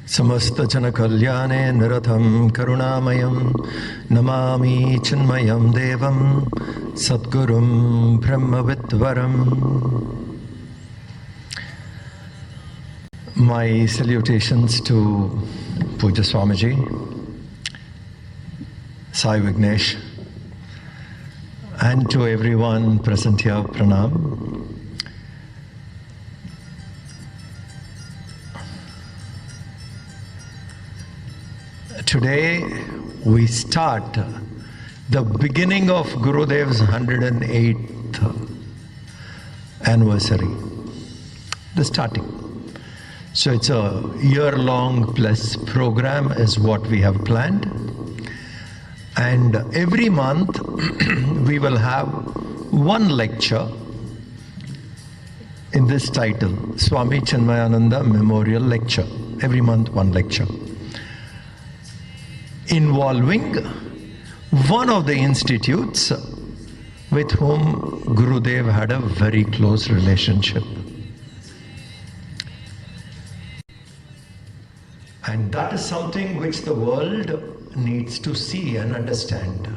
Samasta jana kalyane niratham karunamayam namami chinmayam devam sadgurum brahmavidvaram. My salutations to Puja Swamiji, Sai Vignesh, and to everyone present here, Pranam. Today we start the beginning of Gurudev's 108th anniversary, the starting. So it's a year-long plus program is what we have planned. And every month we will have one lecture in this title, Swami Chinmayananda Memorial Lecture. Every month one lecture, involving one of the institutes with whom Gurudev had a very close relationship. And that is something which the world needs to see and understand.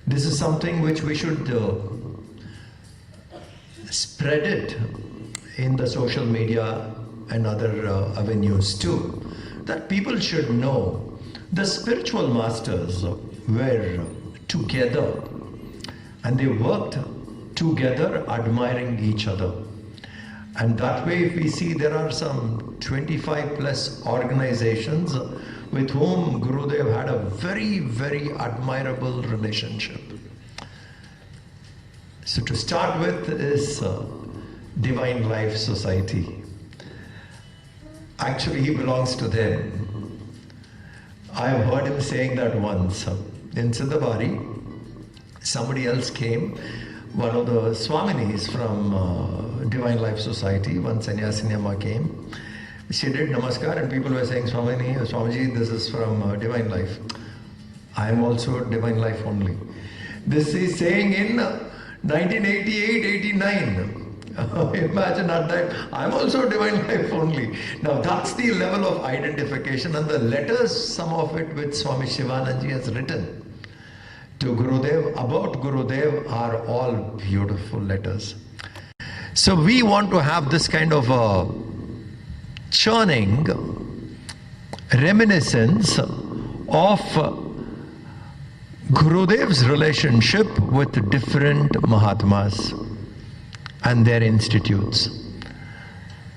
This is something which we should spread it in the social media and other avenues too, that people should know the spiritual masters were together and they worked together admiring each other. And that way, if we see, there are some 25 plus organizations with whom Gurudev had a very, very admirable relationship. So to start with is Divine Life Society. Actually, he belongs to them. I have heard him saying that once. In Siddhabari, somebody else came, one of the Swaminis from Divine Life Society, one Sannyasini Amma came. She did namaskar and people were saying, Swamiji, this is from Divine Life. I am also Divine Life only. This is saying in 1988-89. Imagine at that, I'm also Divine Life only. Now that's the level of identification, and the letters, some of it which Swami Shivanandaji has written to Gurudev, about Gurudev, are all beautiful letters. So we want to have this kind of a churning reminiscence of Gurudev's relationship with different Mahatmas and their institutes.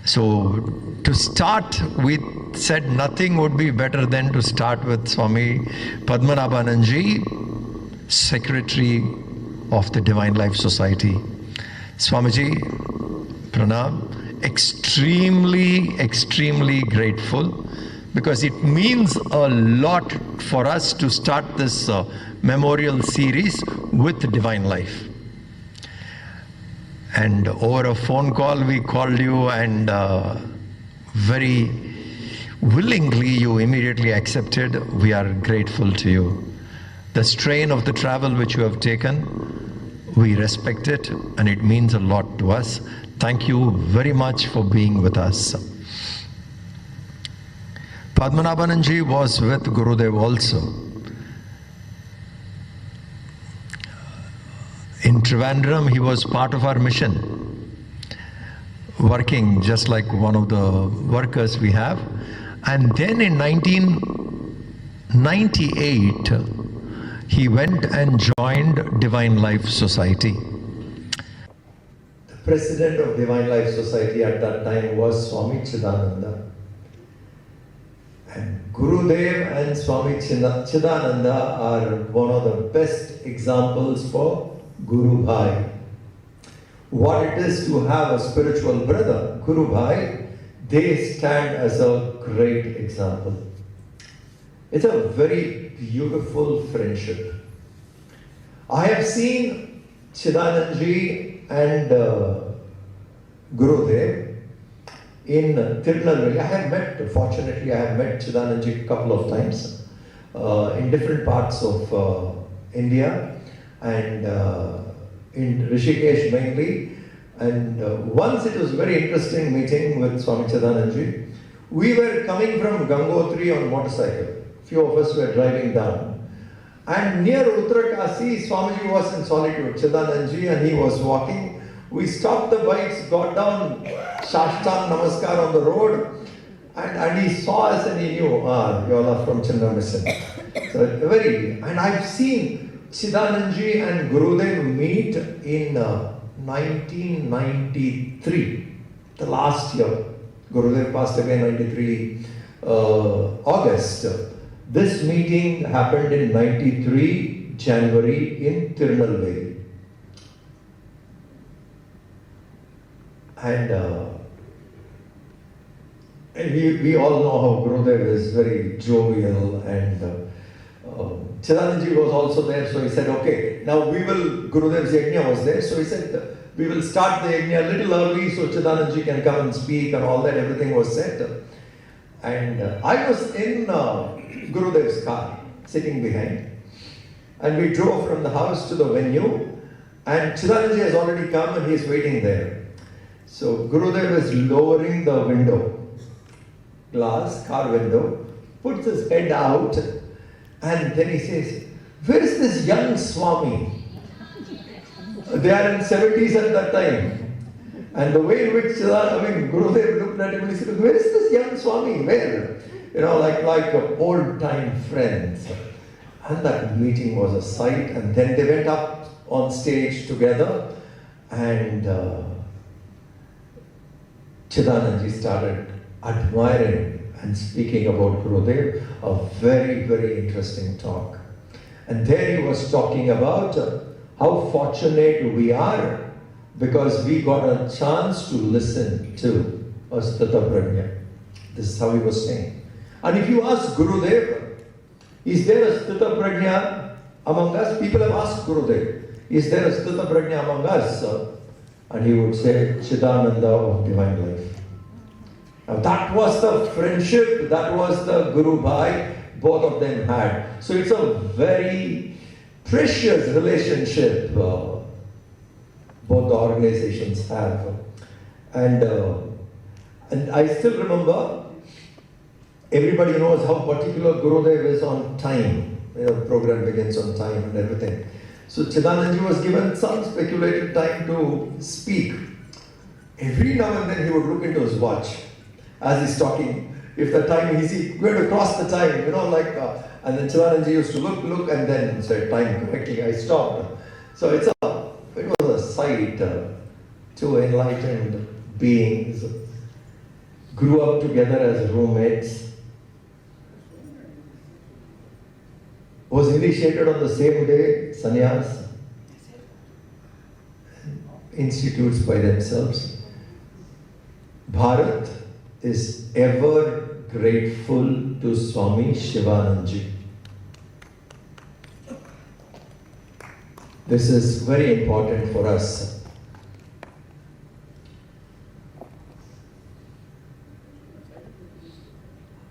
So to start, we said nothing would be better than to start with Swami Padmanabhananda, Secretary of the Divine Life Society. Swamiji, Pranam, extremely grateful, because it means a lot for us to start this memorial series with Divine Life. And over a phone call we called you, and very willingly you immediately accepted. We are grateful to you. The strain of the travel which you have taken, we respect it, and it means a lot to us. Thank you very much for being with us. Padmanabanandji was with Gurudev also. In Trivandrum, he was part of our mission, working just like one of the workers we have. And then in 1998, he went and joined Divine Life Society. The president of Divine Life Society at that time was Swami Chidananda. And Gurudev and Swami Chidananda are one of the best examples for Guru Bhai. What it is to have a spiritual brother, Guru Bhai, they stand as a great example. It's a very beautiful friendship. I have seen Chidanandaji and Gurudev in Tirunelveli. Fortunately, I have met Chidanandaji a couple of times in different parts of India, and in Rishikesh mainly. And once it was very interesting meeting with Swami Chidanandaji, We were coming from Gangotri on motorcycle. Few of us were driving down. And near Uttarakasi, Swamiji was in solitude, Chidanandaji, and he was walking. We stopped the bikes, got down, Shashtang Namaskar on the road, and he saw us and he knew, you all are from Chinmaya Mission. So and I've seen Chidanandaji and Gurudev meet in 1993, the last year. Gurudev passed away in 93 August. This meeting happened in 93 January in Tirunelveli. And we all know how Gurudev is very jovial, and Chidanandaji was also there, so he said, okay, now Gurudev's yajna was there, so he said, we will start the yajna a little early so Chidanandaji can come and speak and all that, everything was set. And I was in Gurudev's car, sitting behind, and we drove from the house to the venue, and Chidanandaji has already come and he is waiting there. So Gurudev is lowering the window, glass, car window, puts his head out, and then he says, where is this young Swami? They are in 70s at that time. And the way in which Gurudev looked at him and he said, where is this young Swami? Where? Like old time friends. And that meeting was a sight. And then they went up on stage together, and Chidanandaji started admiring and speaking about Gurudev, a very, very interesting talk. And there he was talking about how fortunate we are because we got a chance to listen to a Stata Prajna. This is how he was saying. And if you ask Gurudev, is there a Stata Prajna among us? People have asked Gurudev, is there a Stata Prajna among us? And he would say, Chidananda of divine life. Now that was the friendship, that was the Guru Bhai, both of them had. So it's a very precious relationship both the organizations have. And I still remember, everybody knows how particular Gurudev is on time. The program begins on time and everything. So Chidanandaji was given some speculated time to speak. Every now and then he would look into his watch as he's talking. If the time is going to cross the time, and then Chidanandaji used to look and then said time correctly, I stopped. So it was a sight. Two enlightened beings grew up together as roommates, was initiated on the same day, sannyas, institutes by themselves. Bharat is ever grateful to Swami Shivanandaji. This is very important for us.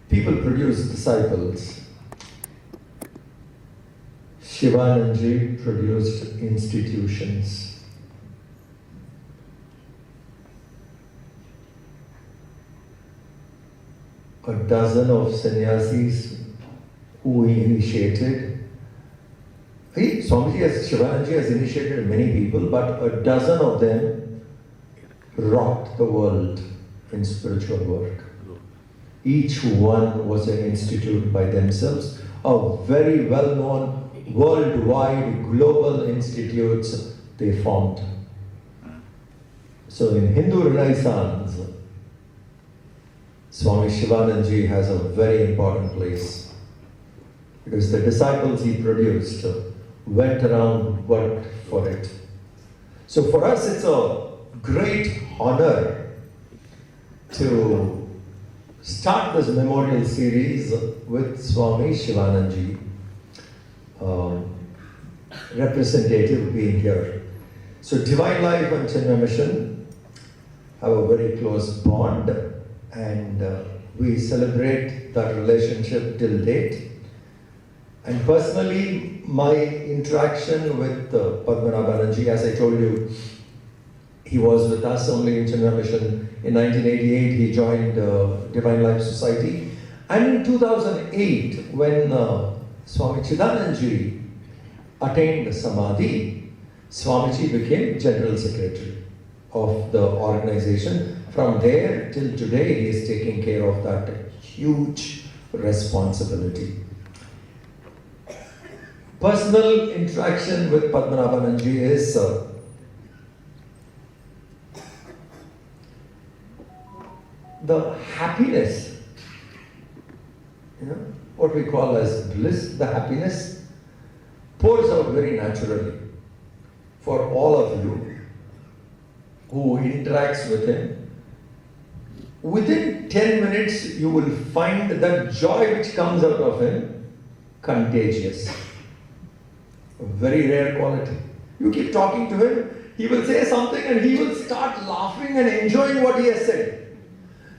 People produce disciples. Shivanandaji produced institutions. A dozen of sannyasis who he initiated. Shivanandaji has initiated many people, but a dozen of them rocked the world in spiritual work. Each one was an institute by themselves, a very well-known worldwide global institutes they formed. So in Hindu Renaissance, Swami Shivanandaji has a very important place because the disciples he produced went around, worked for it. So for us it's a great honor to start this memorial series with Swami Shivanandaji, representative being here. So Divine Life and Chinmaya Mission have a very close bond, and we celebrate that relationship till date. And personally, my interaction with Padmanabanandha, as I told you, He was with us only in Chinmaya Mission. In 1988, he joined Divine Life Society. And in 2008, when Swami Chidananda attained Samadhi, Swamiji became General Secretary of the organization. From there till today, he is taking care of that huge responsibility. Personal interaction with Padmanabanandha is the happiness, what we call as bliss, the happiness pours out very naturally for all of you who interacts with him. Within 10 minutes, you will find that joy which comes out of him contagious. A very rare quality. You keep talking to him, he will say something and he will start laughing and enjoying what he has said.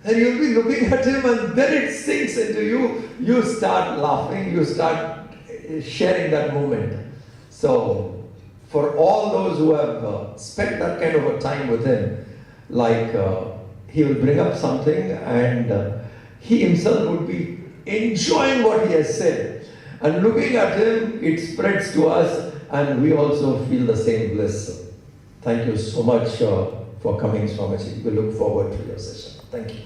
And you'll be looking at him and then it sinks into you. You start laughing, you start sharing that moment. So, for all those who have spent that kind of a time with him, like he will bring up something and he himself would be enjoying what he has said. And looking at him, it spreads to us and we also feel the same bliss. Thank you so much for coming, Swamiji. We look forward to your session. Thank you.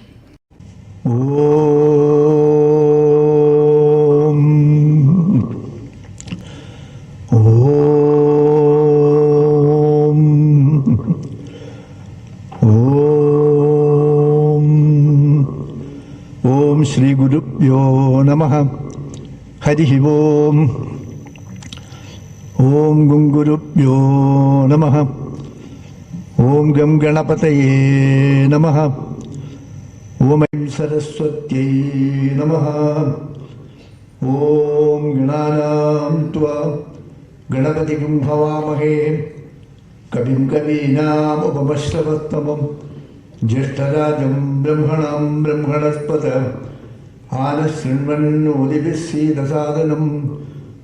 Om Shri Gurubhyo Namaha Harihi Om Om Gurubhyo Namaha Om Gam Ganapataye Namaha Om Saraswatyai Namaha Om Gnanam Tva Ganapatikum Bhavamahe Kabim Kavinam Upamashravattamam Jeshtarajam Brahmanam Brahmanaspata Anasrinvannodibisi Dasadanam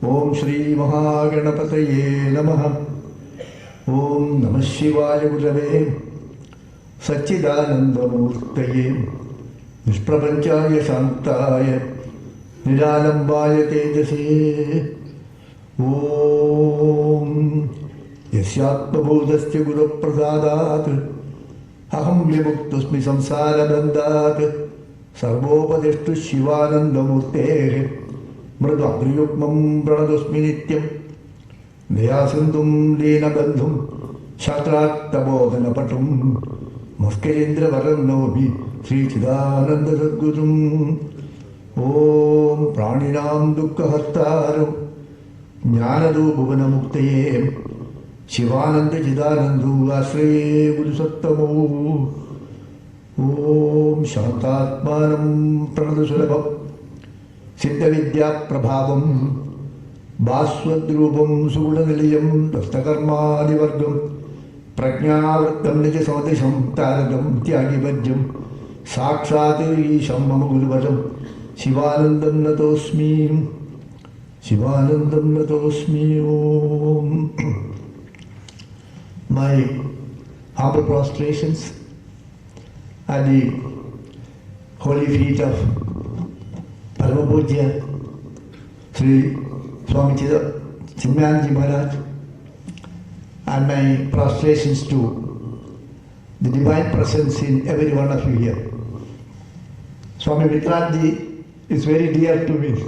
Om Shri Mahaganapataye Namaha Om Namah Shivaya Gurave Satchidananda Murtaye Nisprapanchaya Santaya Niralambaya Tejase Om Yasyatma Bodhasya Guru Prasadat Aham Vimuktasmi Samsara Bandhat Sarvopadeshtu Shivananda Murte Mridvagriyukmam Pranadosmi Nityam Vyasandum Lena Bandhum Shatratta Bodhana Patum Maskendra Varannobi Sri Chidananda Sadgurum Om Praninam Dukkha Hartaram Jnanadu Bhuvana Muktaye Shivananda Chidanandu Asre Guru Sattamo Om Shantatmanam Pranadasulabham Siddha Vidya Prabhavam Bhaswadrupam Sugunanilayam Dastakarma Divargam Prajnavrattam Nija Samadesham Taradam Tyagivajjam Sakshati Isham Mama Guruvajam Shivanandam Natosmi Shivanandam Natosmi Om My humble prostrations at the holy feet of Paramapujya Sri Swami Chinmayananda Maharaj, and my prostrations to the divine presence in every one of you here. Swami Vikrantji is very dear to me,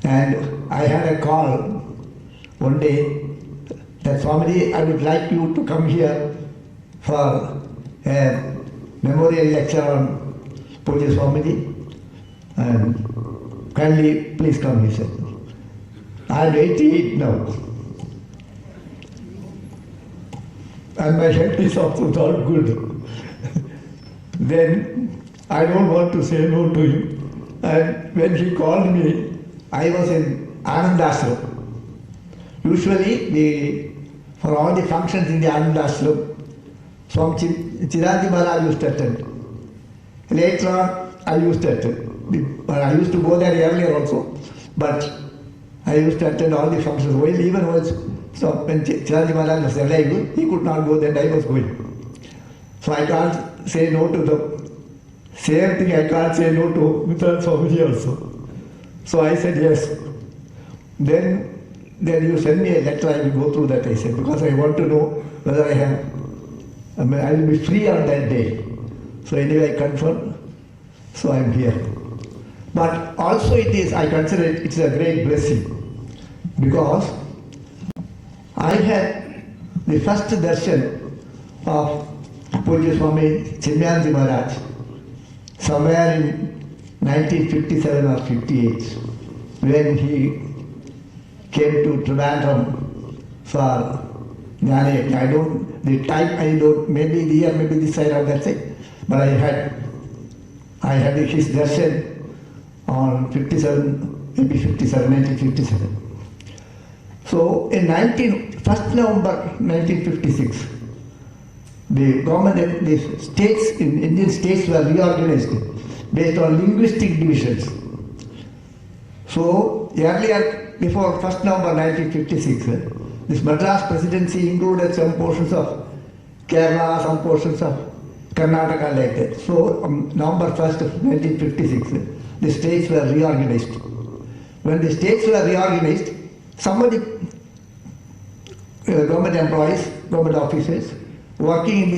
and I had a call one day that Swamiji, I would like you to come here for a memorial lecture on Puja Swamiji, and kindly please come, he said. I am 88 now. And my health is also not good. Then I don't want to say no to him. And when he called me, I was in Anandashram. Usually, for all the functions in the Anandashram, Swami Chidananda Maharaj used to attend. Later on, I used to attend. I used to go there earlier also, but I used to attend all the functions. Well, even when So when Chidananda Maharaj was alive, he could not go, then I was going. So I can't say no to the same thing, I can't say no to Mitra Swamiji also. So I said yes. Then you send me a letter, I will go through that, I said, because I want to know whether I will be free on that day. So anyway, I confirm. So I am here. But also I consider it's a great blessing, because I had the first darshan of Pujya Swami Chinmayananda Maharaj somewhere in 1957 or 58, when he came to Trivandrum for Jnana. The time I don't, maybe the year, maybe this side or that side, but I had his darshan on 57, maybe 57, 1957. So in 1st November 1956, the government, the states, in Indian states were reorganized based on linguistic divisions. So earlier, before 1st November 1956, this Madras presidency included some portions of Kerala, some portions of Karnataka, like that. So November 1st of 1956, the states were reorganized. When the states were reorganized, some of the government employees, government officers working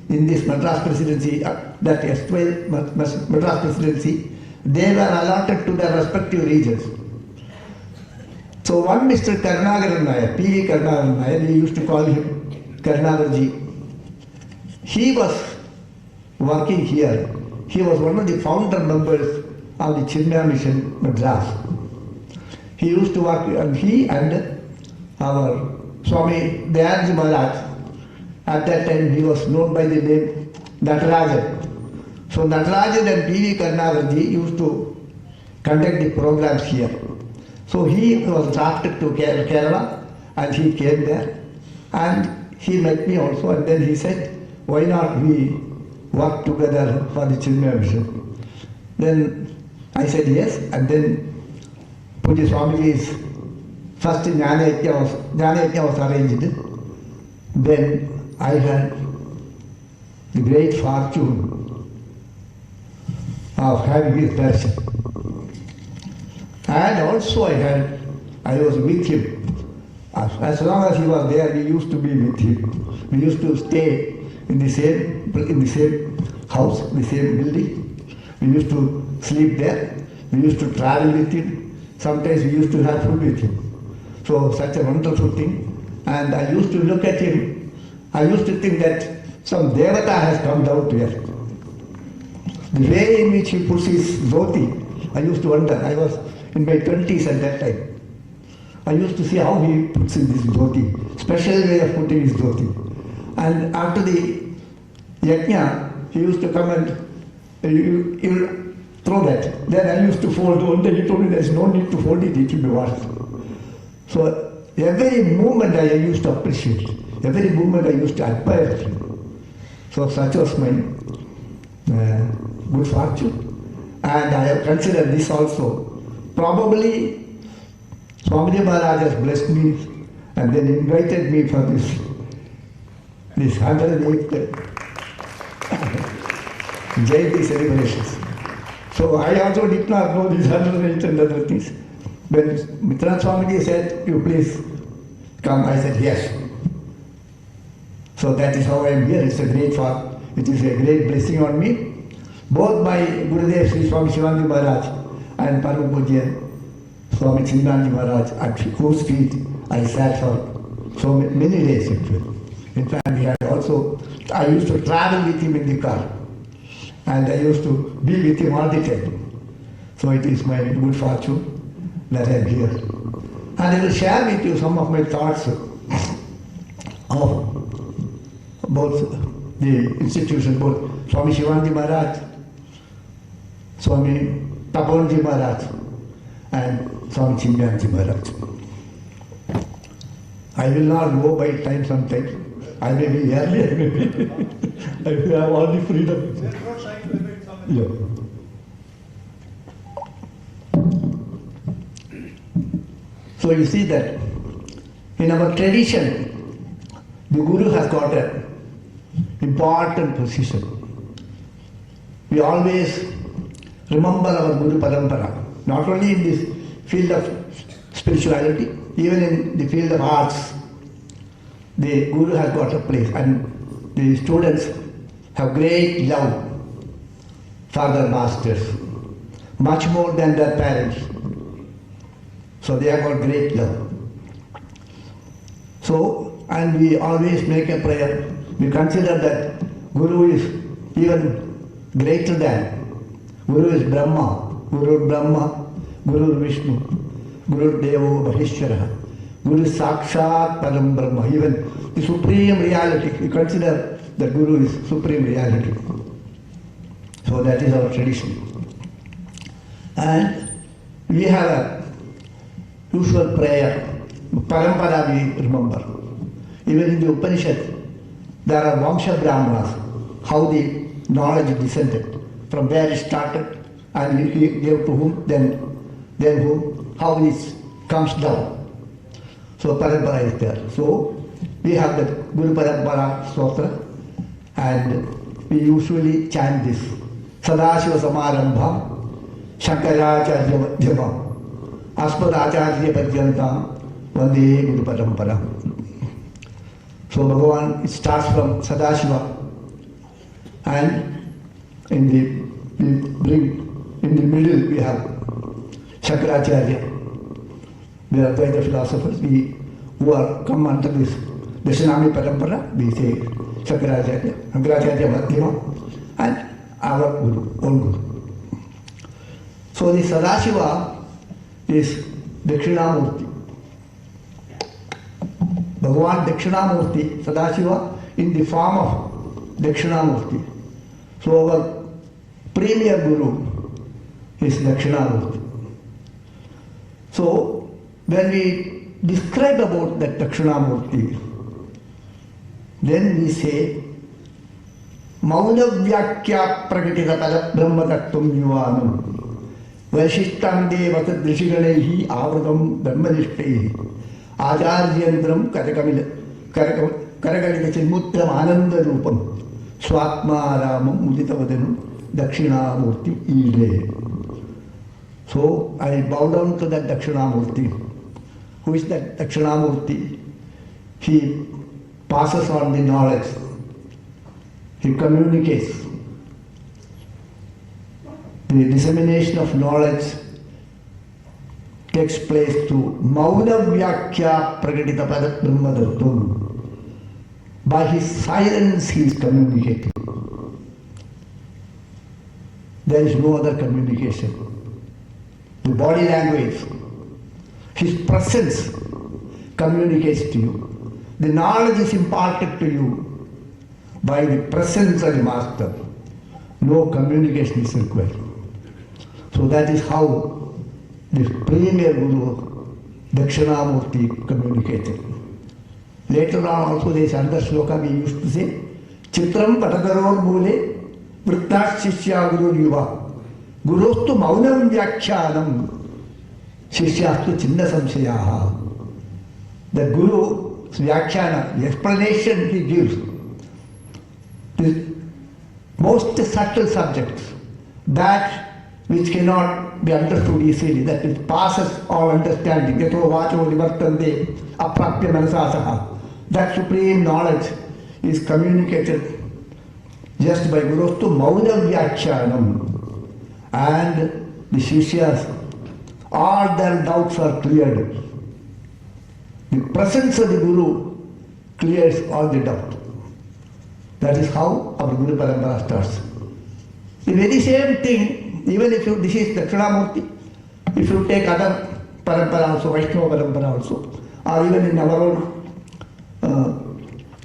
in this Madras presidency, that erstwhile Madras presidency, they were allotted to their respective regions. So one Mr. Karnagaran Nair, P.V. Karnagaran Nair, we used to call him Karnagarji, he was working here. He was one of the founder members of the Chinmaya Mission Madras. He used to work, and he and our Swami Dayanji Maharaj, at that time he was known by the name Natarajan. So Natarajan and P.V. Karnagarji used to conduct the programs here. So he was drafted to Kerala, and he came there, and he met me also, and then he said, why not we work together for the Chinmaya Mission? Then I said yes, and then Pujya Swamiji's first Jnana Yajna was arranged. Then I had the great fortune of having his darshan. And also I was with him. As long as he was there, we used to be with him. We used to stay in the same house, the same building. We used to sleep there. We used to travel with him. Sometimes we used to have food with him. So such a wonderful thing. And I used to look at him. I used to think that some devata has come down to earth. The way in which he puts his dhoti, I used to wonder. I was in my 20s at that time. I used to see how he puts in this dhoti, special way of putting his dhoti. And after the yajna, he used to come and he will throw that. Then I used to fold. One day he told me there is no need to fold it, it will be washed. So every movement I used to appreciate. Every movement I used to admire him. So such was my good fortune. And I have considered this also. Probably Swamiji Maharaj has blessed me and then invited me for this 108th Jayanti celebrations. So I also did not know these 108 and other things. When Mitra Swamiji said, you please come, I said yes. So that is how I am here. It's a great fact. It is a great blessing on me. Both my Gurudev Swami Chidananda Maharaj and Param Pujya Swami Chidananda Maharaj, at whose feet I sat for so many days actually. In fact, I used to travel with him in the car, and I used to be with him all the time. So it is my good fortune that I am here. And I will share with you some of my thoughts of both the institution, both Swami Shivanji Maharaj, Swami Padmanabhananda Maharaj, and Swami Chinmayananda Maharaj. I will not go by time sometimes. I may be early, I may be. I will have all the freedom. Yeah. So you see that In our tradition, the Guru has got an important position. We always remember our Guru Parampara, not only in this field of spirituality, even in the field of arts. The Guru has got a place, and the students have great love for their masters, much more than their parents. So they have got great love. So, and we always make a prayer. We consider that Guru is even greater than. Guru is Brahma, Guru Vishnu, Guru Devo Maheshwara, Guru is Sakshat Param Brahma, even the supreme reality. We consider that Guru is supreme reality. So that is our tradition. And we have a usual prayer, Parampara we remember. Even in the Upanishad, there are Vamsha Brahmanas, how the knowledge descended, from where it started, and he gave to whom, then whom, how this comes down. So Parampara is there. So we have the Guru Parampara Stotra, and we usually chant this. Sadashiva Samarambha, Shankaracharya Madhyama, Asmadacharya Padyantam, Vande Guru Parampara. So Bhagavan, it starts from Sadashiva, and in the middle we have Shankaracharya. They are Advaita philosophers. We who are come under this Dashanami Parampara, we say Shankaracharya, Madhyama, and our Guru, own Guru. So the Sadashiva is Dakshinamurti. Bhagavan Dakshinamurti, Sadashiva in the form of Dakshinamurti. So our premier Guru is Dakshinamurti. So when we describe about that Dakshinamurti, then we say Mauna Vyakya Prakatita Pada Brahma Tattvam Yuvanam Vaishishthande Vatad Rishiganehi Avradam Brahmanishthehi Acharyantram Karakalita Chilmutram Ananda Rupam Swatma Ramam Muditavadanam Dakshinamurti Ide. So I bow down to that Dakshinamurti. Who is that Dakshinamurti? He passes on the knowledge. He communicates. The dissemination of knowledge takes place through Mauna Vyakya Prakatita Pada Brahma Tattvam. By his silence he is communicating. There is no other communication. The body language, his presence communicates to you. The knowledge is imparted to you by the presence of the master. No communication is required. So that is how the premier Guru Dakshinamurti communicated. Later on also there is another sloka we used to say, Chitram Patakaror Mule Vrittat Shishya Guru Yuva Gurustu Maunam Vyakhyanam Shishyastu Chinna Samshayaha. The Guru's Vyakhyana, the explanation he gives, the most subtle subjects, that which cannot be understood easily, that it passes all understanding. Yato vacho nivartante aprapya manasasaha. That supreme knowledge is communicated just by Gurustu Maunam Vyakhyanam. And the Shishyas, all their doubts are cleared. The presence of the Guru clears all the doubt. That is how our Guru Parampara starts. The very same thing, even if this is Dakshinamurti, if you take other Parampara also, Vaishnava Parampara also, or even in our own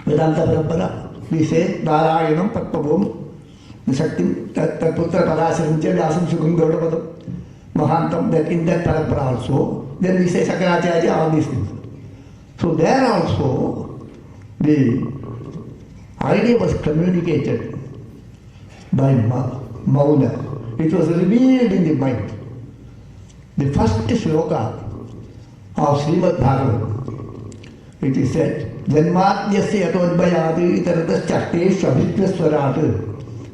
Vedanta Parampara, we say Narayanam Patpabhum Shaktim Tatputra Parasharam Vyasam Shukham Gaudapadam Mahantam, that in that Parampara also, then we say Sakaracharya, all these things. So there also the idea was communicated by Mauna. It was revealed in the mind. The first shloka of Srimad Bhagavatam, it is said, Janmatyasya yatodbhayati tarataschakteshu abhitvaswarat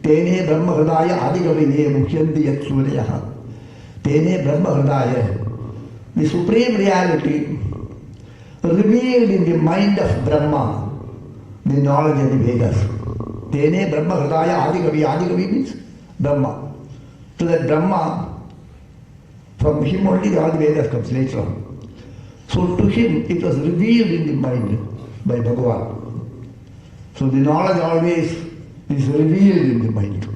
tene brahma hridaya adikavine mukhyanti yat suryaha. Tene brahma hridaya, the supreme reality revealed in the mind of Brahma, the knowledge of the Vedas. Tene brahma hridaya adikavi, adikavi means Brahma. So that Brahma, from him only all the Vedas comes later on. So to him it was revealed in the mind by Bhagavan. So the knowledge always is revealed in the mind.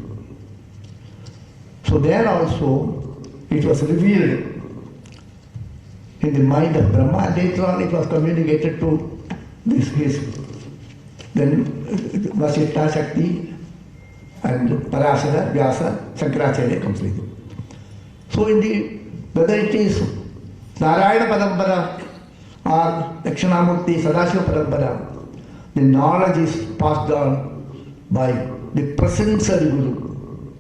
So there also it was revealed in the mind of Brahma, and later on it was communicated to his then Vasishtha, Shakti and Parashara, Vyasa, Shankaracharya comes later. So whether it is Narayana Parampara or Dakshinamurti, Sadashiva Parampara, the knowledge is passed on by the presence of the Guru,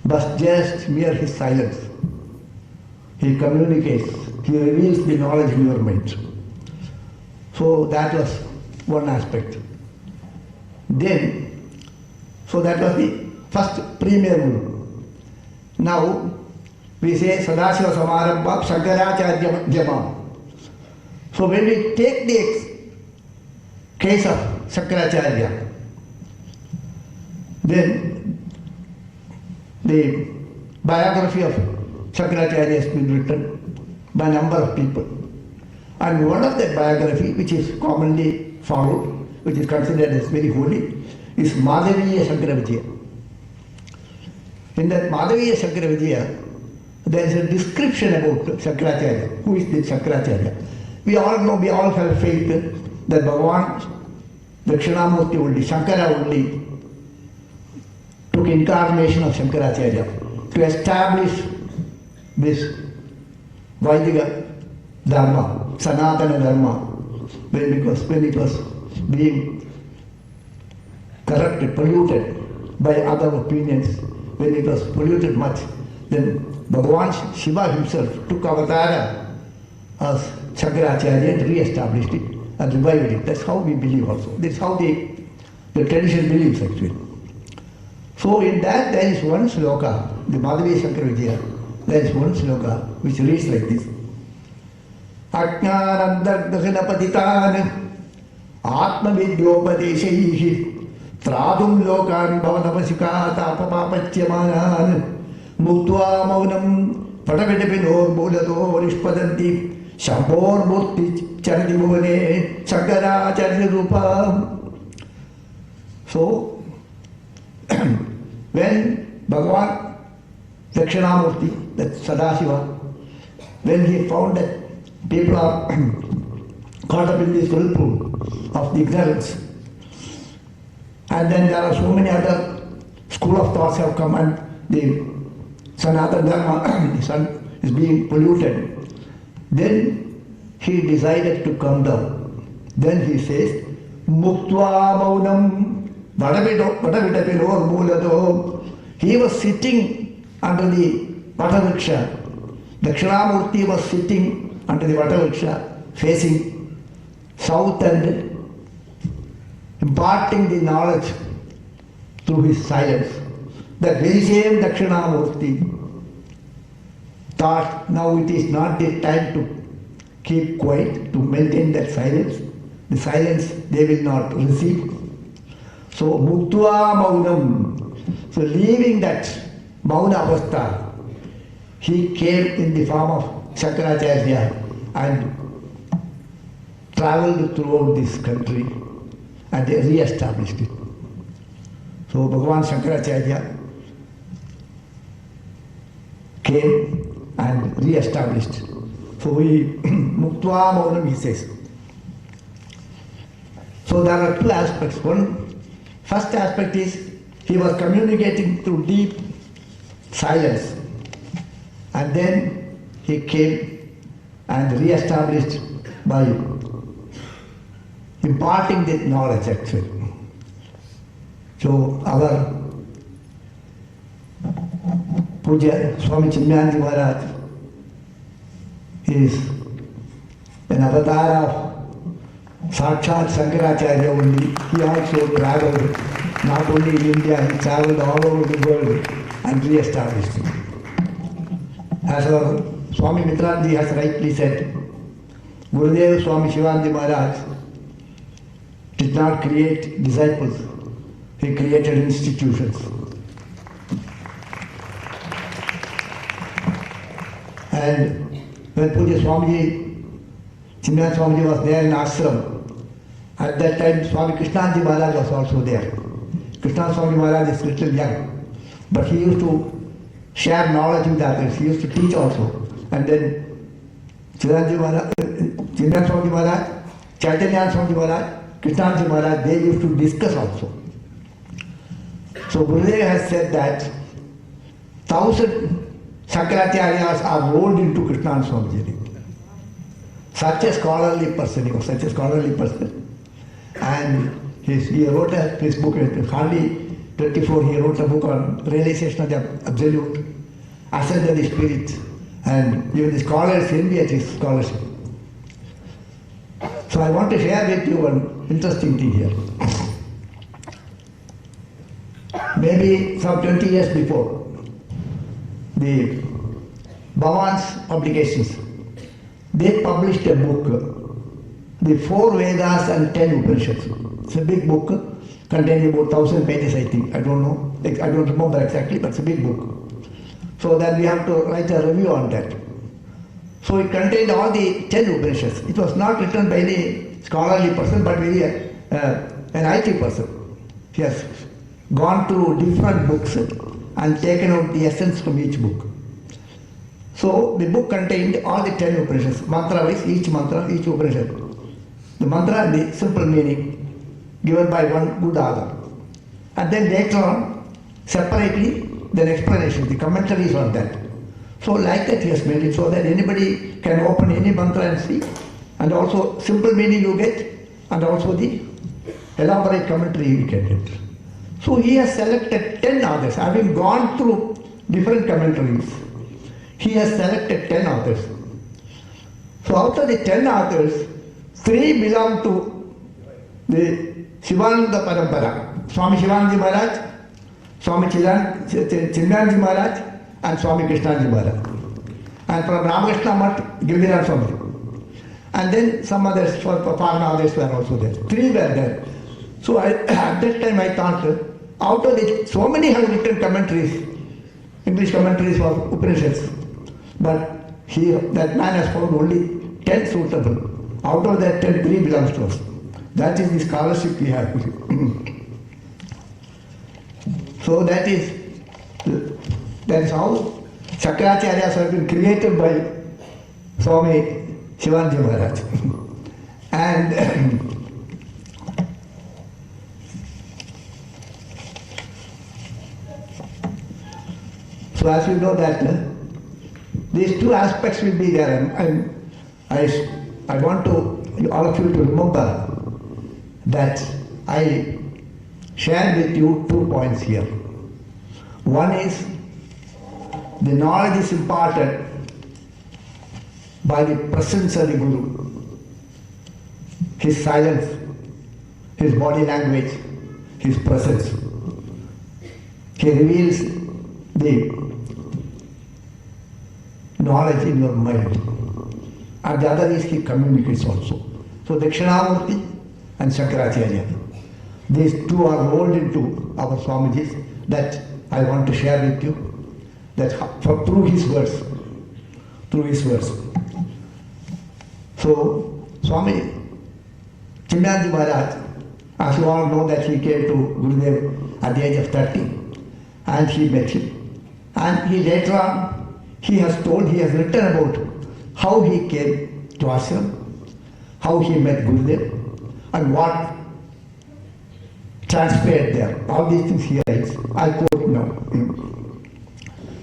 but just mere his silence. He communicates, he reveals the knowledge in your mind. So that was one aspect. Then, so that was the first premier Guru. Now, we say Sadashiva Samarambha Shankaracharya Jama. So when we take the case of Shankaracharya, then the biography of Shankaracharya has been written by a number of people. And one of that biography, which is commonly followed, which is considered as very holy, is Madhaviya Shankara Vijaya. In that Madhaviya Shankara Vijaya, there is a description about Shankaracharya. Who is this Shankaracharya? We all know, we all have faith that Bhagavan, Dakshinamurti only, Shankara only, took incarnation of Shankaracharya to establish this Vaidika Dharma, Sanatana Dharma, when it was being corrupted, polluted by other opinions, when it was polluted much, then Bhagavan Shiva himself took avatara as Shankaracharya and re-established it and revived it. That's how we believe also. That's how the tradition believes actually. So in that there is one sloka, the Madhaviya Shankara Vijaya, there is one sloka which reads like this. Ajnanandardhana patitan atma vidyopadeshaihi tradum lokan bhavanapasika tapapapachyamanan muktva maunam padavitapinor mulato nishpadanti shambhor murti charani bhuvane Shankaracharya rupa. So when Bhagavan Dakshinamurti, that Sadashiva, when he found that people are caught up in this whirlpool of the ignorance, and then there are so many other school of thoughts have come and the Sanatana Dharma the sun is being polluted, then he decided to come down. Then he says, Muktva Maunam Vadavitapinor Mulato. He was sitting under the Vatavriksha. Dakshinamurti was sitting under the Vatavriksha, facing south and imparting the knowledge through his silence. That very same Dakshinamurti thought, now it is not the time to keep quiet, to maintain that silence. The silence they will not receive. So, Muktva Maunam. So, leaving that Mauna Avastha, he came in the form of Shankaracharya and travelled throughout this country and they re-established it. So, Bhagavan Shankaracharya came and re-established. So, Muktva Maunam, he says. So, there are two aspects. First aspect is he was communicating through deep silence, and then he came and re-established by imparting the knowledge actually. So our Puja Swami Chinmayananda Maharaj is an avatar of Sakshat Shankaracharya only. He also travelled not only in India, he travelled all over the world and re-established it. As our Swami Mitranji has rightly said, Gurudev Swami Chidananda Maharaj did not create disciples, he created institutions. And when Puja Swamiji, Chinmaya Swamiji was there in ashram, at that time Swami Krishnanji Maharaj was also there. Krishna Swami Maharaj is little young, but he used to share knowledge with others, he used to teach also. And then Chinmaya Swami Maharaj, Chaitanya Swami Maharaj, Krishnanji Maharaj, they used to discuss also. So Gurudev has said that 1,000 Shankaracharyas are rolled into Krishna Swamiji. Such a scholarly person, he was such a scholarly person. And he wrote his book, hardly 24, he wrote a book on realization of the absolute, ascent of the spirit, and even the scholars envy at his scholarship. So I want to share with you one interesting thing here. Maybe some 20 years before, the Bhavan's publications, they published a book, the 4 Vedas and 10 Upanishads. It's a big book, containing about 1,000 pages, I think. I don't know, I don't remember exactly, but it's a big book. So then we have to write a review on that. So it contained all the 10 Upanishads. It was not written by any scholarly person, but very an IT person. He has gone through different books and taken out the essence from each book. So the book contained all the 10 Upanishads, mantra-wise, each Upanishad. The mantra and the simple meaning given by one good author. And then later on, separately, then explanation, the commentaries on that. So like that he has made it so that anybody can open any mantra and see. And also simple meaning you get, and also the elaborate commentary you can get. So he has selected 10 authors, having gone through different commentaries. He has selected 10 authors. So out of the 10 authors, 3 belong to the Shivananda Parampara. Swami Shivananda Maharaj, Swami Chinmayananda Maharaj, and Swami Krishnanji Maharaj. And from Ramakrishna Math, Giriraj Swami. And then some others, foreign others were also there. 3 were there. So at that time I thought, out of the, so many have written commentaries, English commentaries for Upanishads, but that man has found only 10 suitable. Out of that 10, 3 belongs to us. That is the scholarship we have. So that is how Shankaracharyas have been created by Swami Shivanji Maharaj. And so as you know that these 2 aspects will be there, and I want to all of you to remember that I shared with you 2 points here. One is the knowledge is imparted by the presence of the Guru, his silence, his body language, his presence. He reveals the knowledge in your mind. And the other is he communicates also. So Dakshinamurti and Shankaracharya, these 2 are rolled into our Swamijis that I want to share with you, that through his words. So Swami Chinmayananda Maharaj, as you all know, that he came to Gurudev at the age of 30, and he met him. And he later on, he has written about how he came to ashram, how he met Gurudev, and what transpired there. All these things he writes. I quote now.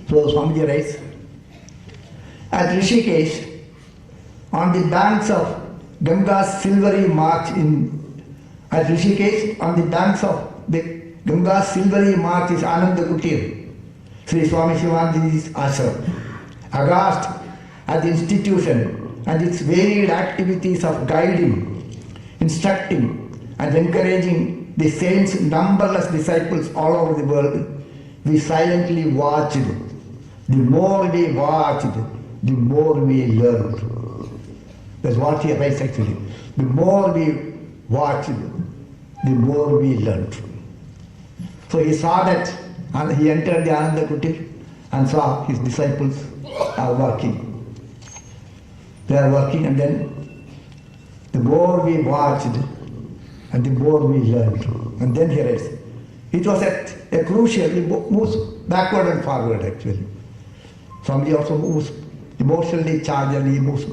So Swamiji writes, at Rishikesh, on the banks of Ganga's silvery march at Rishikesh, on the banks of the Ganga's silvery march is Ananda Kutir, Sri Swami Shivananda's ashram. Aghast at the institution and its varied activities of guiding, instructing and encouraging the saints' numberless disciples all over the world, we silently watched. The more we watched, the more we learned. That's what he writes actually. The more we watched, the more we learned. So he saw that, and he entered the Ananda Kutir and saw his disciples are working. They are working, and then the more we watched and the more we learned. And then he writes, it was at a crucial, he moves backward and forward actually. Somebody also moves emotionally charged and he moves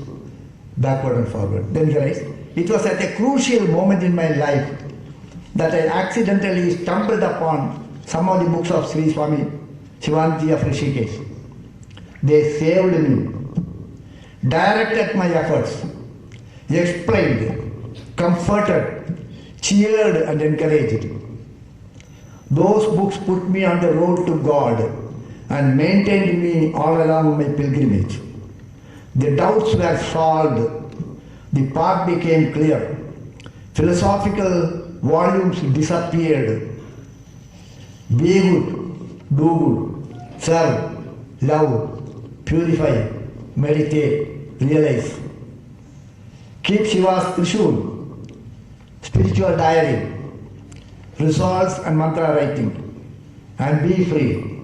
backward and forward. Then he writes, it was at a crucial moment in my life that I accidentally stumbled upon some of the books of Sri Swami Chidananda of Rishikesh. They saved me, directed my efforts, explained, comforted, cheered and encouraged. Those books put me on the road to God and maintained me all along my pilgrimage. The doubts were solved, the path became clear, philosophical volumes disappeared. Be good, do good, serve, love, purify, meditate, realize. Keep Shiva's Trishul, spiritual diary, resolves and mantra writing, and be free.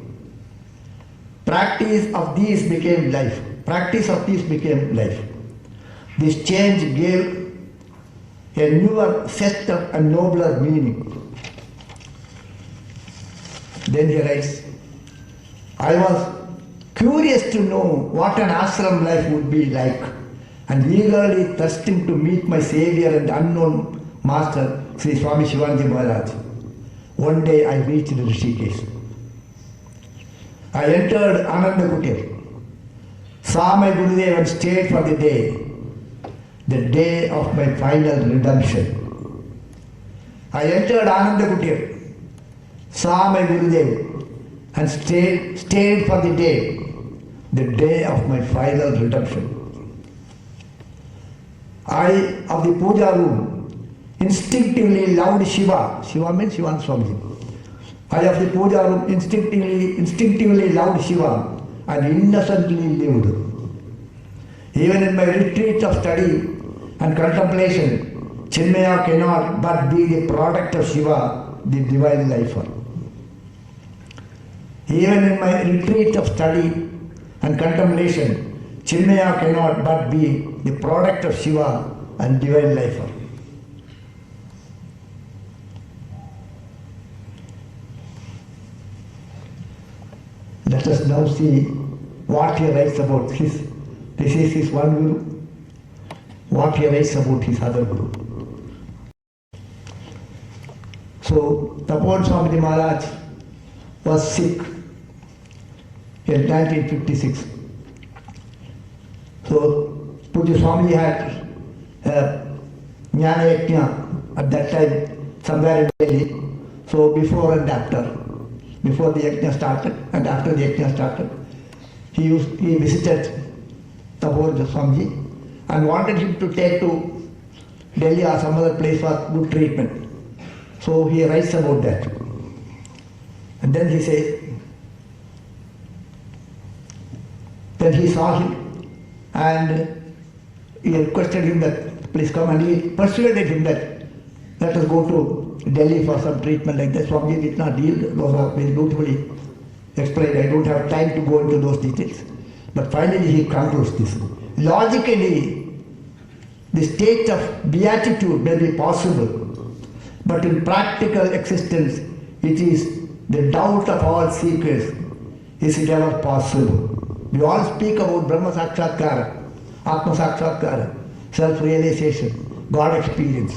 Practice of these became life. Practice of these became life. This change gave a newer, set of and nobler meaning. Then he writes, I was curious to know what an ashram life would be like, and eagerly thirsting to meet my savior and unknown master, Sri Swami Shivananda Maharaj. One day I reached Rishikesh. I entered Ananda Kutir, saw my Gurudev and stayed for the day of my final redemption. I entered Ananda Kutir, saw my Gurudev and stayed for the day of my final redemption. I, of the puja room, instinctively loved Shiva. Shiva means Shivan Swami. I of the puja room instinctively loved Shiva and innocently lived. Even in my retreat of study and contemplation, Chinmaya cannot but be the product of Shiva, the divine lifer. Even in my retreat of study and contemplation, Chinmaya cannot but be the product of Shiva and divine lifer. Let us now see what he writes about his. This is his one Guru. What he writes about his other Guru. So, Tapon Swami Maharaj was sick in 1956. So, Puja Swami had Jnana Yajna at that time somewhere in Delhi. So, before and after. Before the yajna started and after the yajna started, he visited Tapon Swamiji and wanted him to take to Delhi or some other place for good treatment. So he writes about that. And then he says, then he saw him and he requested him that please come, and he persuaded him that let us go to Delhi for some treatment like that. Swamiji did not yield. Those are very beautifully explained. I don't have time to go into those details. But finally he concludes this. Logically, the state of beatitude may be possible, but in practical existence, it is the doubt of all seekers. Is it ever possible? We all speak about Brahma Sakshatkara, Atma Sakshatkara, self-realization, God experience.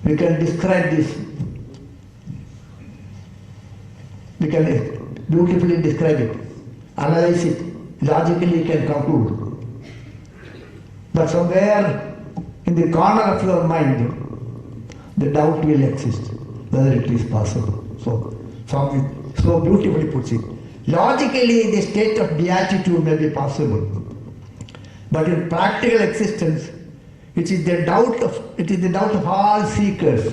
We can describe this. We can beautifully describe it, analyze it, logically can conclude. But somewhere in the corner of your mind, the doubt will exist, whether it is possible. So beautifully puts it. Logically, the state of beatitude may be possible, but in practical existence, it is the doubt of all seekers.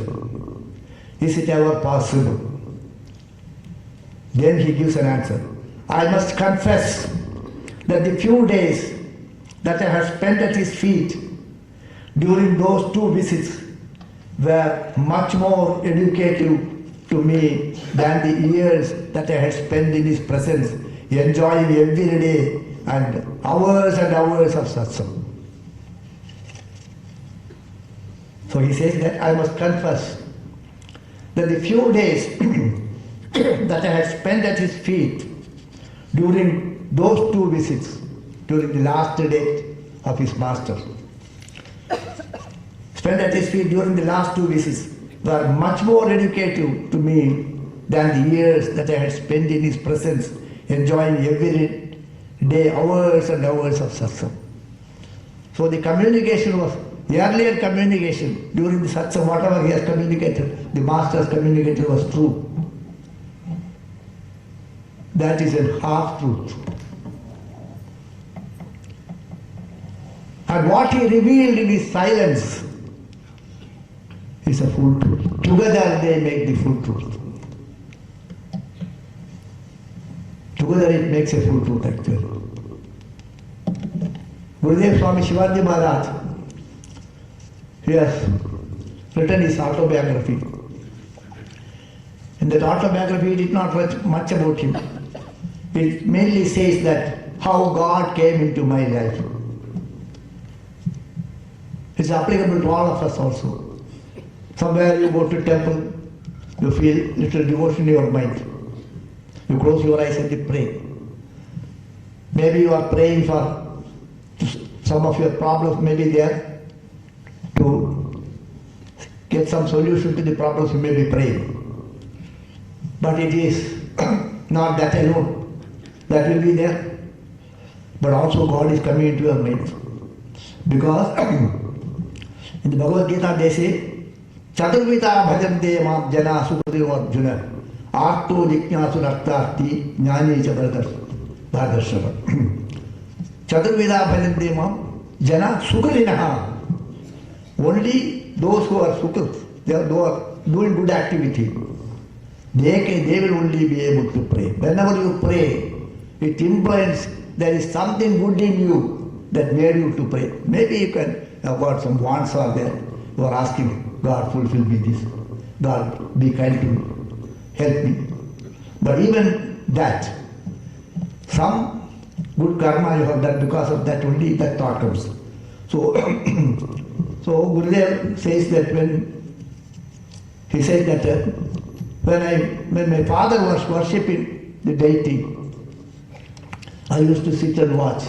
Is it ever possible? Then he gives an answer. I must confess that the few days that I have spent at his feet during those 2 visits were much more educative to me than the years that I had spent in his presence, enjoying every day and hours of satsang. So he says that I must confess that the few days that I had spent at his feet during those 2 visits, during the last day of his master, spent at his feet during the last 2 visits, were much more educative to me than the years that I had spent in his presence, enjoying every day hours and hours of satsang. So the communication was, the earlier communication during the satsang, whatever he has communicated, the master's communicated was true. That is a half truth. And what he revealed in his silence is a full truth. Together they make the full truth. Together it makes a full truth actually. Gurudev Swami Chidananda, he has written his autobiography. In that autobiography, it did not write much about him. It mainly says that how God came into my life. It's applicable to all of us also. Somewhere you go to temple, you feel little devotion in your mind. You close your eyes and you pray. Maybe you are praying for some of your problems may be there. To get some solution to the problems you may be praying. But it is not that alone. That will be there. But also God is coming into your mind. Because in the Bhagavad Gita they say, Chaturvita bhajante mam jana sukadeva arjuna arto jiknyasu nartarti jnani bhadarshava. Chaturvita bhajante mam jana sukadinaha. Only those who are sukad, they are doing good activity, they will only be able to pray. Whenever you pray, it implies there is something good in you that made you to pray. Maybe you can have got some wants are there. You are asking, God fulfill me this. God be kind to me. Help me. But even that, some good karma you have done, because of that only that thought comes. So, so Gurudev says that he said that when my father was worshipping the deity, I used to sit and watch.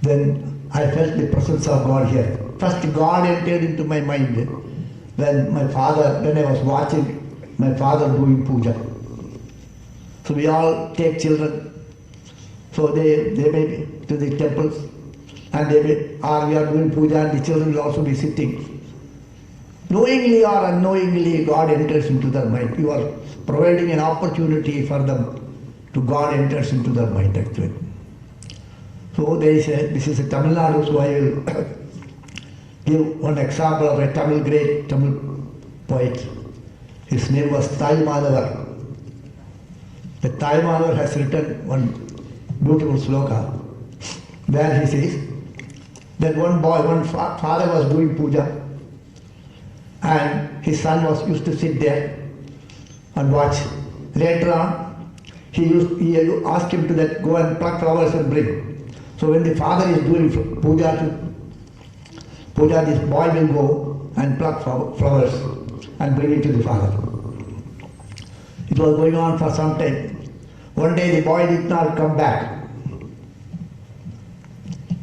Then I felt the presence of God here. First God entered into my mind when I was watching my father doing puja. So we all take children. So they may be to the temples and we are doing puja and the children will also be sitting. Knowingly or unknowingly God enters into their mind. You are providing an opportunity for them to God enters into their mind actually. So there is this is a Tamil Nadu, so I will give one example of a great Tamil poet. His name was Padmanabhananda. The Padmanabhananda has written one beautiful sloka where he says that one father was doing puja and his son used to sit there and watch. Later on, he asked him to go and pluck flowers and bring. So when the father is doing puja, this boy will go and pluck flowers and bring it to the father. It was going on for some time. One day the boy did not come back.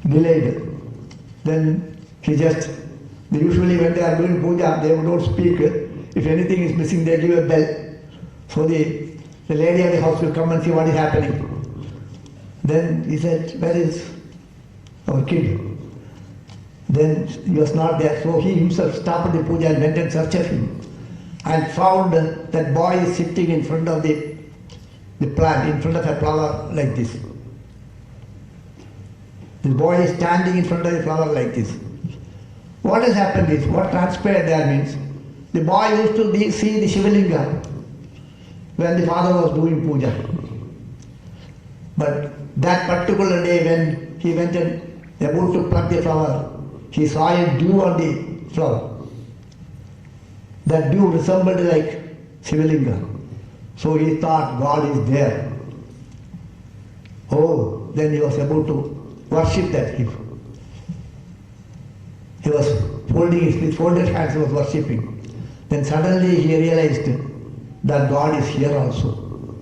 Delayed. Then usually when they are doing puja, they don't speak. If anything is missing, they give a bell. So the lady of the house will come and see what is happening. Then he said, where is our kid? Then he was not there. So he himself stopped the puja and went and searched him. And found that boy is sitting in front of the plant, in front of a flower like this. This boy is standing in front of the flower like this. What has happened is, what transpired there means, the boy used to see the Shivalinga when the father was doing puja. But that particular day when he went and about to pluck the flower, he saw a dew on the flower. That dew resembled like Shivalinga. So he thought God is there. Oh, then he was about to worship that gift. He was with folded hands, he was worshipping. Then suddenly he realized that God is here also.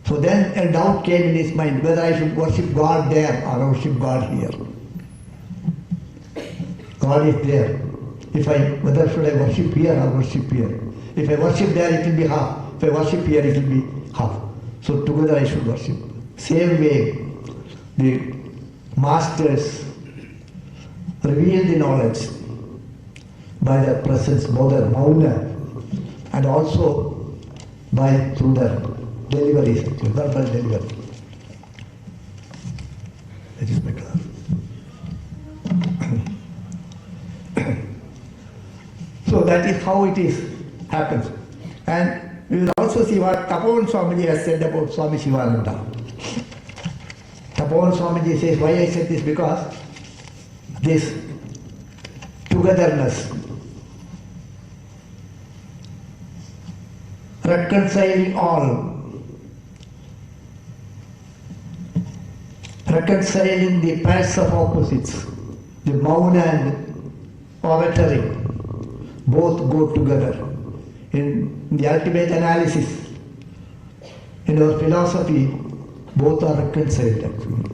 So then a doubt came in his mind whether I should worship God there or worship God here. God is there. Whether should I worship here or worship here? If I worship there, it will be half. If I worship here, it will be half. So together I should worship. Same way, the masters reveal the knowledge by their presence, both their mauna and also through their deliveries, verbal delivery. That is my class. So that is how it happens. And we will also see what Tapovan Swamiji has said about Swami Shivananda. Tapovan Swamiji says, why I said this? Because this togetherness, reconciling all, reconciling the pairs of opposites, the mauna and oratory, both go together. In the ultimate analysis, in our philosophy, both are reconciled actually.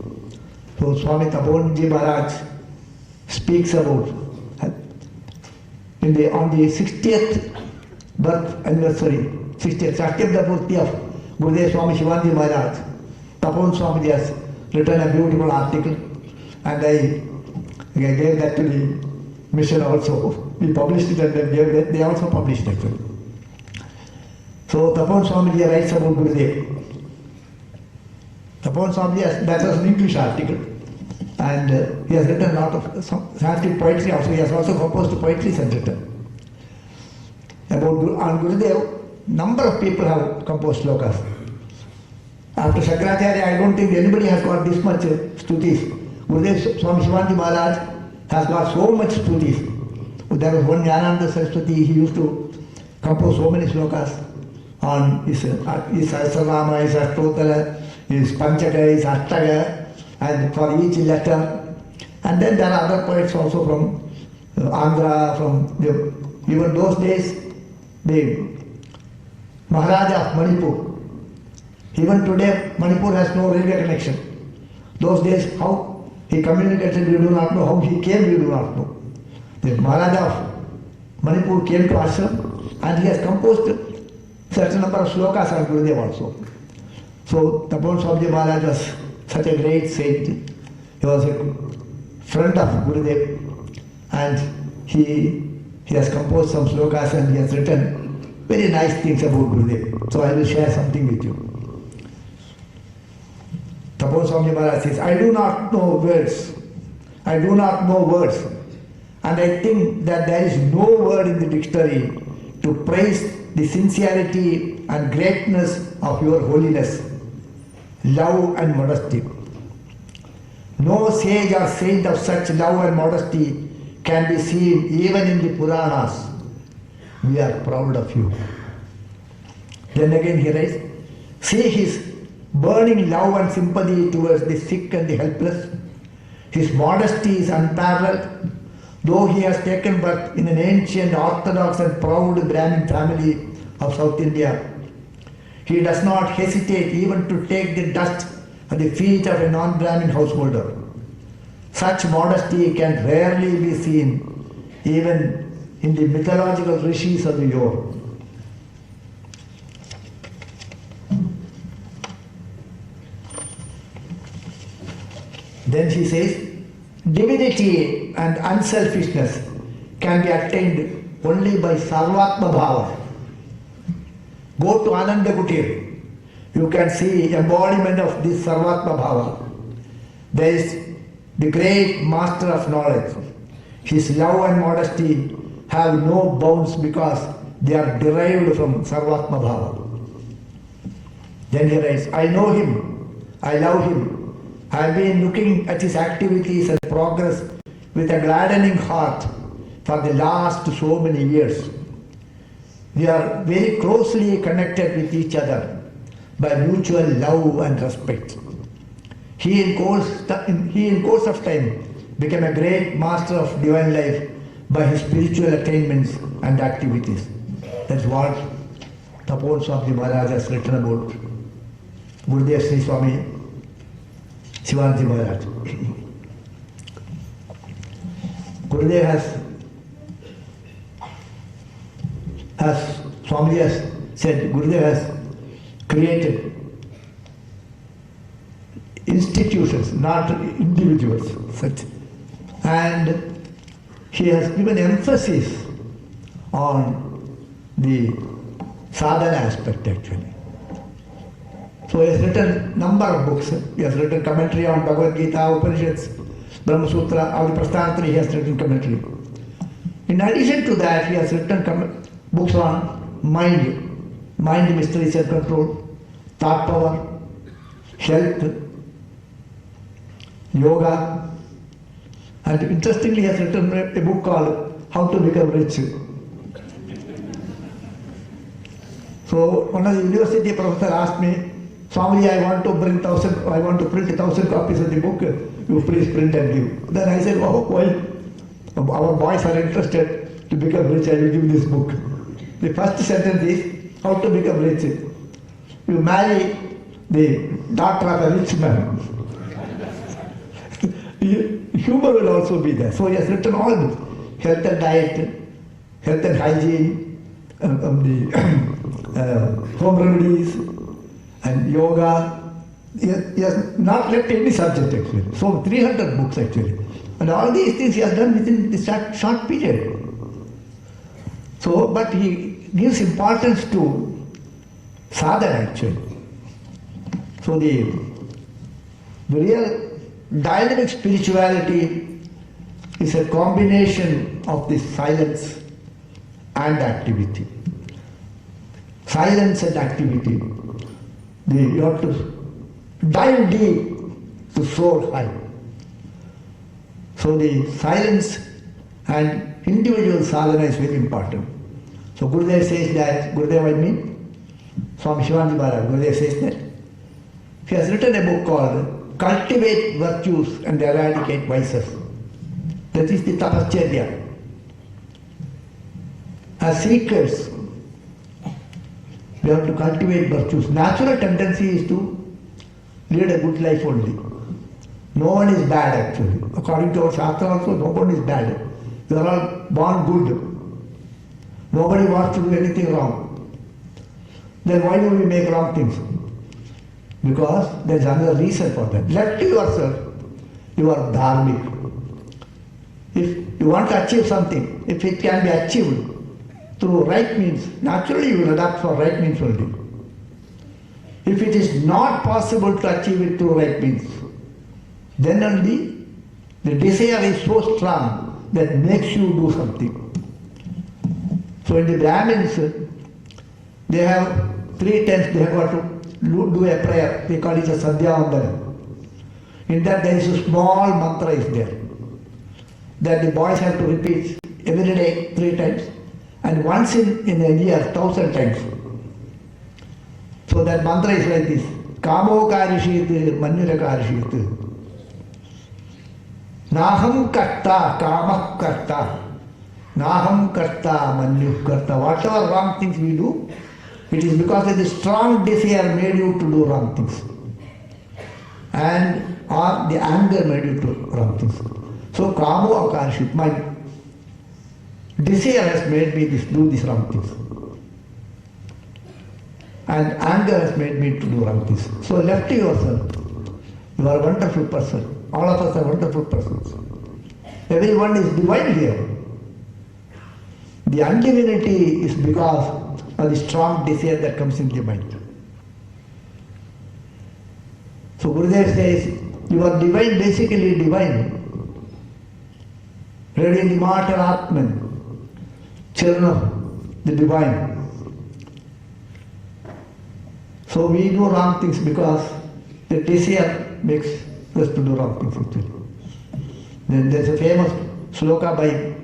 So Swami Tapovan Maharaj speaks about on the 60th birth anniversary, 60th birthday of Gurudev Swami Chidananda Maharaj, Tapovan Swamiji has written a beautiful article, and I gave that to the mission also. We published it and they also published it actually. So Tapovan Swamiji writes about Gurudev. Tapovan Swamiji, that was an English article, and he has written a lot of Sanskrit poetry also. He has also composed poetry and written. On Gurudev, number of people have composed slokas. After Shankaracharya, I don't think anybody has got this much stutis. Gurudev Swami Chidananda Maharaj has got so much stutis. There was one Jnananda Saraswati, he used to compose so many slokas on his Sahasranama, his Ashtotara, his Panchaka, his Ashtaga, and for each letter. And then there are other poets also from Andhra, even those days, the Maharaja of Manipur. Even today, Manipur has no railway connection. Those days, how he communicated, we do not know. How he came, we do not know. The Maharaja of Manipur came to Ashram, and he has composed certain number of slokas on Gurudev also. So Tapovan Swamiji Maharaj was such a great saint. He was a friend of Gurudev, and he has composed some slokas and he has written very nice things about Gurudev. So I will share something with you. Tapovan Swamiji Maharaj says, I do not know words. I do not know words. And I think that there is no word in the dictionary to praise the sincerity and greatness of your holiness, love and modesty. No sage or saint of such love and modesty can be seen even in the Puranas. We are proud of you. Then again he writes, see his burning love and sympathy towards the sick and the helpless. His modesty is unparalleled. Though he has taken birth in an ancient, orthodox and proud Brahmin family of South India, he does not hesitate even to take the dust at the feet of a non-Brahmin householder. Such modesty can rarely be seen even in the mythological rishis of the yore. Then she says, divinity and unselfishness can be attained only by Sarvatma Bhava. Go to Ananda Kutir. You can see embodiment of this Sarvatma Bhava. There is the great master of knowledge. His love and modesty have no bounds because they are derived from Sarvatma Bhava. Then he writes, I know him, I love him. I have been looking at his activities and progress with a gladdening heart for the last so many years. We are very closely connected with each other by mutual love and respect. He in course of time became a great master of divine life by his spiritual attainments and activities. That's what Tapon Swami Maharaj has written about Gurudev Sri Swami Chidananda Maharaj. Gurudev as Swami has said, Gurudev has created institutions, not individuals. And he has given emphasis on the sadhana aspect actually. So he has written number of books. He has written commentary on Bhagavad Gita, Upanishads, Brahma Sutra, all the Prasthanatraya he has written commentary. In addition to that, he has written books on mind mystery, self-control, thought power, health, yoga, and interestingly he has written a book called How to Become Rich. So one of the university professor asked me, Swami, I want to print 1,000 copies of the book, you please print and give. Then I said, oh, well, our boys are interested to become rich, I will give this book. The first sentence is, how to become rich. You marry the daughter of a rich man. Humor will also be there. So he has written all books. Health and diet, health and hygiene, home remedies, and yoga. He has not left any subject actually. So 300 books actually. And all these things he has done within this short period. So, but he gives importance to sadhana actually. So the real dynamic spirituality is a combination of the silence and activity. Silence and activity. You have to dive deep to soar high. So the silence and individual sadhana is very important. So Gurudev says that, Gurudev I mean, Swami Shivananda Maharaj, Gurudev says that. He has written a book called Cultivate Virtues and Eradicate Vices. That is the tapacharya. As seekers, we have to cultivate virtues. Natural tendency is to lead a good life only. No one is bad actually. According to our Shastra also, no one is bad. We are all born good. Nobody wants to do anything wrong. Then why do we make wrong things? Because there is another reason for that. Left to yourself, you are dharmic. If you want to achieve something, if it can be achieved through right means, naturally you will adapt for right means only. If it is not possible to achieve it through right means, then only the desire is so strong that makes you do something. So in the Brahmins, they have 3 times they have got to do a prayer. They call it a Sandhyavandana. In that there is a small mantra is there that the boys have to repeat every day 3 times and once in a year 1,000 times. So that mantra is like this: Kamo karishit, manyura karishit. Naham karta, kamah karta. Naham karta, manyu karta. Whatever wrong things we do, it is because of the strong desire made you to do wrong things. And or the anger made you to do wrong things. So kamo akarshit, my desire has made me do these wrong things. And anger has made me to do wrong things. So left to yourself, you are a wonderful person. All of us are wonderful persons. Everyone is divine here. The undivinity is because of the strong desire that comes in the mind. So Gurudev says, You are divine, basically divine. Radiant immortal Atman, children of the divine. So we do wrong things because the desire makes us to do wrong things actually. Then there's a famous sloka by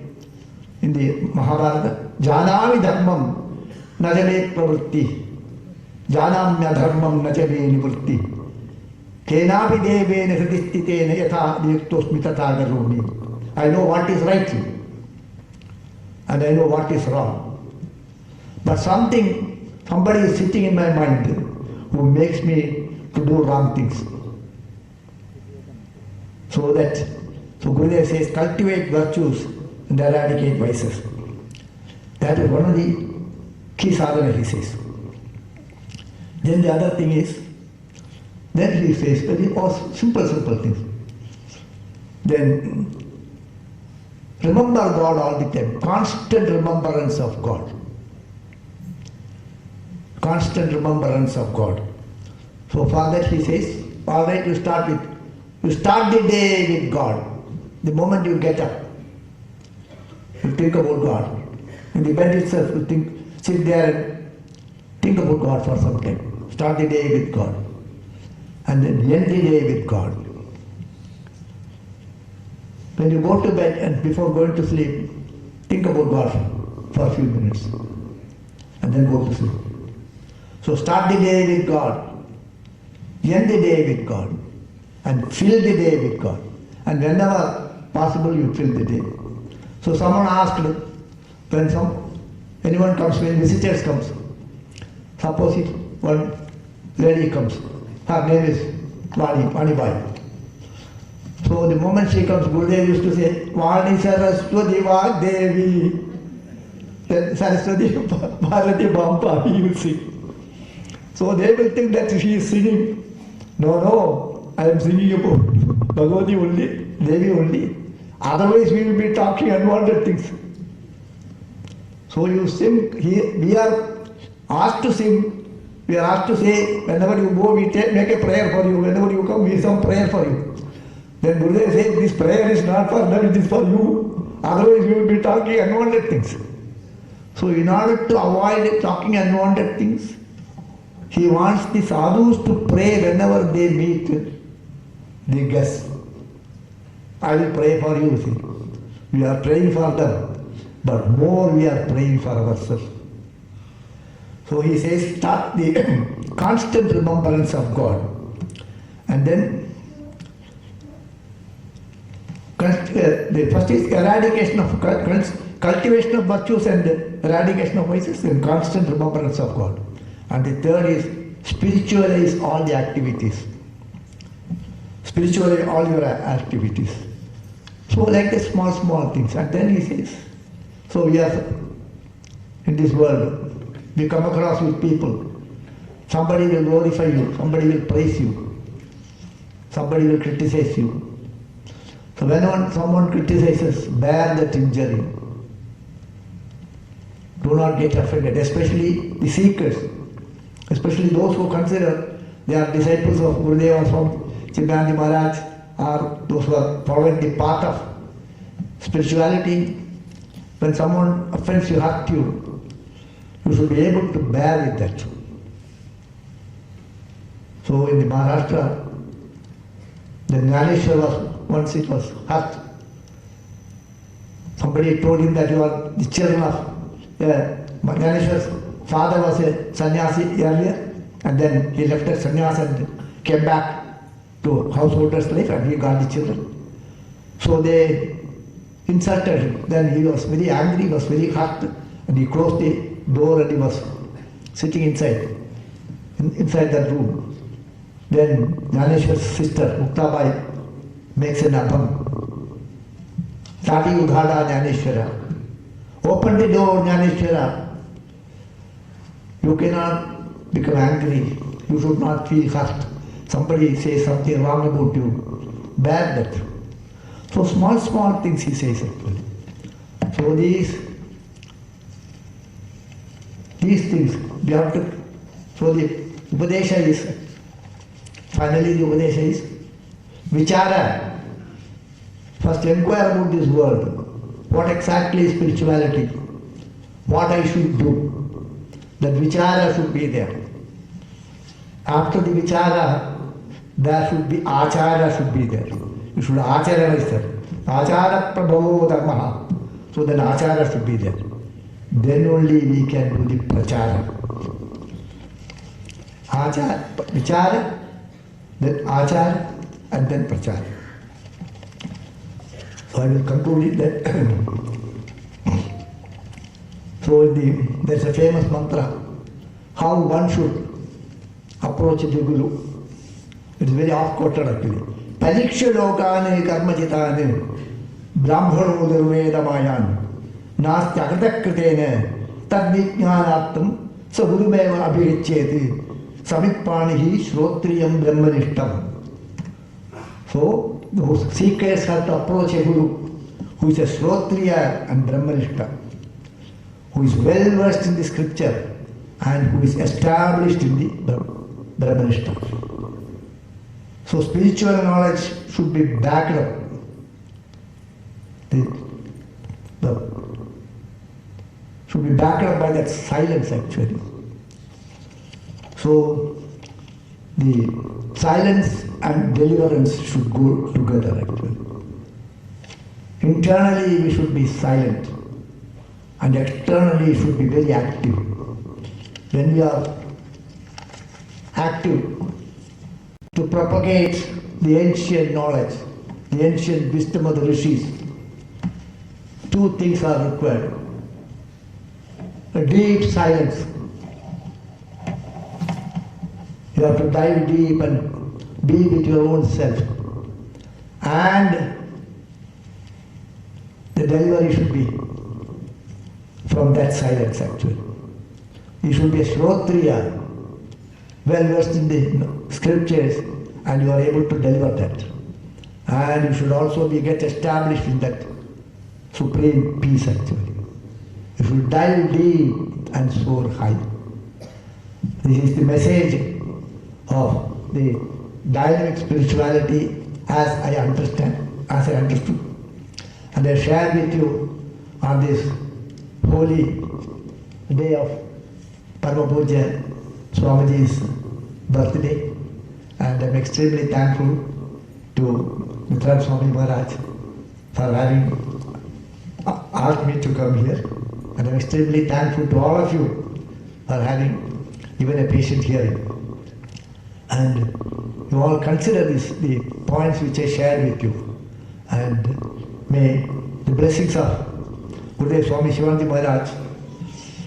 in the Mahabharata, Janami dharmam najame pravritti, janamya dharmam najame nivritti, kenapi devena hridistitena yatha diyaktosmi tatha garuni. I know what is right and I know what is wrong. But somebody is sitting in my mind who makes me to do wrong things. So Gurudev says, cultivate virtues and eradicate vices. That is one of the key sadhana, he says. Then the other thing is, then he says very simple things. Then remember God all the time. Constant remembrance of God. Constant remembrance of God. So for that he says, all right, you start the day with God. The moment you get up, you think about God. In the bed itself, you sit there and think about God for some time. Start the day with God. And then end the day with God. When you go to bed and before going to sleep, think about God for a few minutes. And then go to sleep. So start the day with God. End the day with God. And fill the day with God. And whenever possible, you fill the day. So someone asked, when anyone comes, when visitors comes, suppose if one lady comes, her name is Vani Bai. So the moment she comes, Gurudev used to say, Vani Saraswati Vagdevi. Then Saraswati Bharati Bhampa, he will sing. So they will think that she is singing. No, I am singing about Bhagavati only, Devi only. Otherwise we will be talking unwanted things. So you sing, we are asked to sing. We are asked to say, whenever you go, we make a prayer for you. Whenever you come, we some prayer for you. Then Gurudev says, this prayer is not for them, it is for you. Otherwise we will be talking unwanted things. So in order to avoid talking unwanted things, he wants the sadhus to pray whenever they meet the guests. I will pray for you, see. We are praying for them, but more we are praying for ourselves. So he says, start the constant remembrance of God. And then, the first is eradication of, cultivation of virtues and eradication of vices and constant remembrance of God. And the third is spiritualize all the activities. Spiritualize all your activities. So like the small things. And then he says, so we are in this world, we come across with people. Somebody will glorify you, somebody will praise you, somebody will criticize you. So when someone criticizes, bear that injury. Do not get offended, especially the seekers, especially those who consider they are disciples of Gurudev Swami Chidananda Maharaj, or those who are following the path of spirituality. When someone offends you, hurt you, you should be able to bear with that. So in the Maharashtra, the Jnaneshwar once it was hurt. Somebody told him that you are the children of Jnaneshwar's father was a sannyasi earlier, and then he left that sannyas and came back to householder's life, and he got the children. So they insulted him. Then he was very angry, he was very hurt, and he closed the door and he was sitting inside that room. Then Jnaneshwar's sister, Muktabai, makes an abhang. Sati Udhada Jnaneshwara. Open the door, Jnaneshwara. You cannot become angry. You should not feel hurt. Somebody says something wrong about you. Bear that. So small things he says actually. So these things we have to. So the Upadesha is, finally the Upadesha is, Vichara. First inquire about this world. What exactly is spirituality? What I should do? That vichara should be there. After the vichara, there should be achara should be there. You should acharanize there. Achara prabhavo dharmaha. So then achara should be there. Then only we can do the prachara. Achara, vichara, then achara, and then prachara. So I will conclude it that so there's a famous mantra, how one should approach the Guru. It is very oft-quoted actually. Pariksha lokane karmachitane brahmano nirvedamayan nastya kritakritene tadvijnanattam sa gurumeva abhiriccheti samippanihi shrotriyam brahmanishtam. So those seekers have to approach a Guru who is a Shrotriya and Brahmanishta, who is well versed in the scripture and who is established in the Brahmanishta. So spiritual knowledge should be backed up. Should be backed up by that silence actually. So the silence and deliverance should go together actually. Internally we should be silent and externally we should be very active. When we are active to propagate the ancient knowledge, the ancient wisdom of the rishis, two things are required. A deep silence. You have to dive deep and be with your own self. And the delivery should be from that silence actually. You should be a Shrotriya, well versed in the scriptures, and you are able to deliver that. And you should also get established in that supreme peace actually. You should dive deep and soar high. This is the message of the dynamic spirituality as I understood. And I share with you on this holy day of Parama Puja Swamiji's birthday. And I'm extremely thankful to Gurudev Swami Maharaj for having asked me to come here. And I'm extremely thankful to all of you for having given a patient hearing. And you all consider the points which I shared with you. And may the blessings of Gurudev Swami Chidananda Maharaj,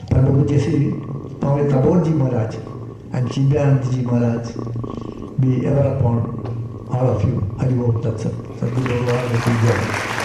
Parama Puja Swami Tabonji Maharaj, and Chinmayananda Maharaj be ever upon all of you. Hari Om Tat Sat. Sadguru Bhagavad Gita.